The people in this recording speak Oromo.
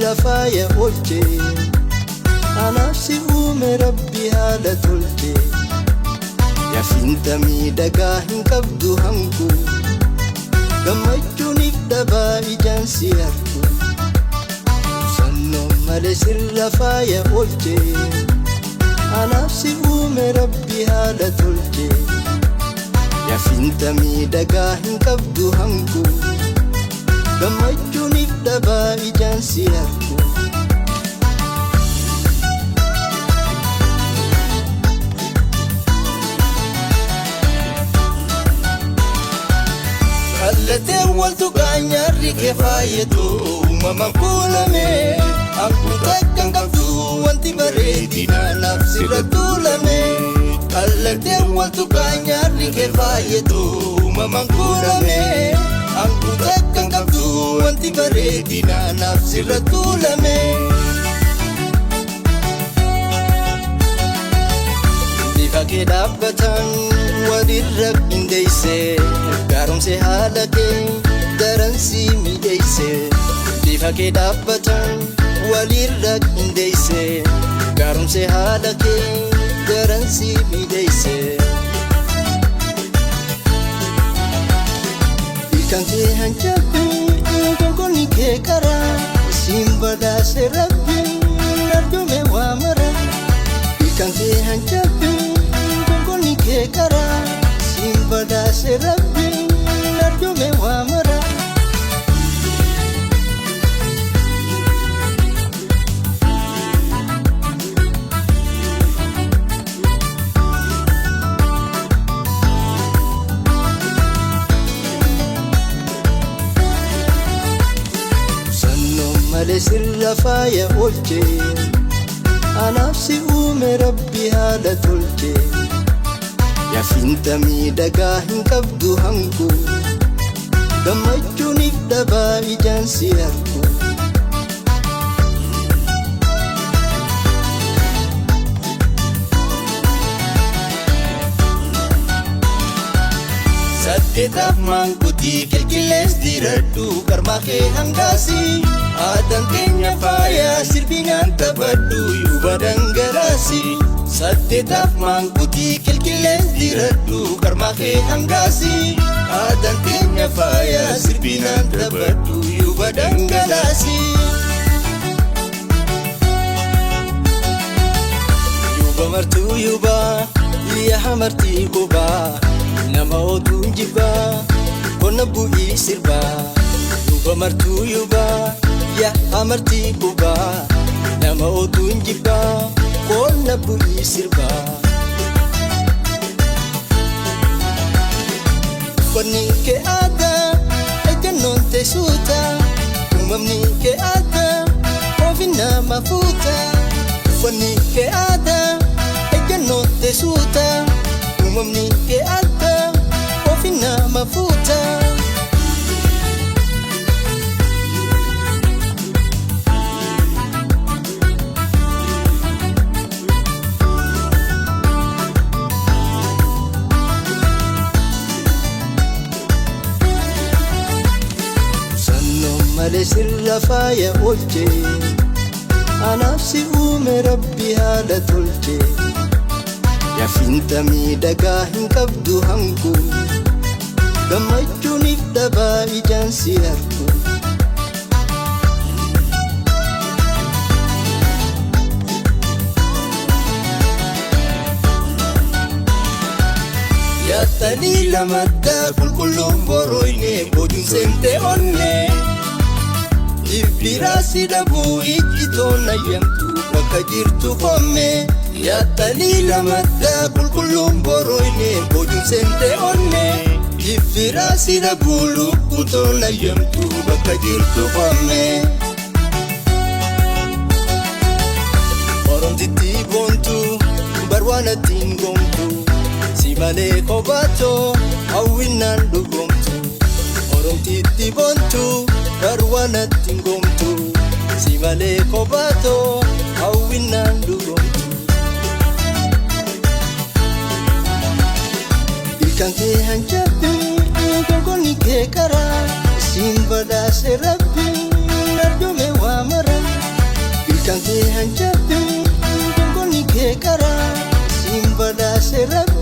lafaya olche anafsi ume rabbi hala tolche ya finta mi daga hinkabdu hangu gamachuni daba ijansi arku sanno male sir lafaya olche anafsi ume rabbi hala tolche ya finta mi daga hinkabdu hangu gamachuni daba ijansi arku Allate waltu kanyarri kefayetu mama kulame aku takkan kabdu wanti baredina nafsi ratulame Allate waltu kanyarri kefayetu mama kulame aku takkan kabdu wanti baredina nafsi ratulame Difake dabbatan wadirrak indeise Garumse halake daransi mideise Difake dabbatan walirrak indeise Garumse halake daransi mideise Ikanke hanchapi gogoni ke kara Simbada se rabbi narjume wamara Ikanke hanchapi gogoni ke kara Simbada se rabbi narjume wamara Sanno male sir lafaya olche anafsi ume rabbi hala tolche Ya finta mi daga hinkabdu hangu gamachuni daba ijansi arku Saddetaf mangkuti kilkiles diraddu karmakhe hangasi Adan kenya faya sirbingan tabaddu yubadangarasi Saddetaf mangkuti kilkiles diraddu karmakhe hangasi Adan kenya faya sirbingan tabaddu yubadangarasi Yuba martu yuba iya hamarti goba Nama odun jiba kona bui sirba Yuba martu yuba ya hamarti goba Nama odun jiba kona bui sirba Fani ke ada ejanon te suta Umamni ke ada ovina mafuta Fani ke ada ejanon te suta Umamni ke ada ovina mafuta Male sir lafaya olche anafsi ume rabbi hala tolche Ya finta mi daga hinkabdu hangu gamachuni daba ijansi arku Ya talila madda kulkullum boroine bojun sente onne Ibirasi dabu ijitona yamtu baka jirtu komme Ya talila madda kulkullum boroine bojun sente onne Ibirasi dabu lukutona yamtu baka jirtu komme Oromtiti bontu barwana tingomtu Simale kobato awinan dugomtu Oromtiti bontu barwana tingomtu Simale kobato awinan dugomtu Ikanke hanchapi gogoni ke kara Simbada se rabbi narjume wamara hanchapi gongoni ke kara simbada serab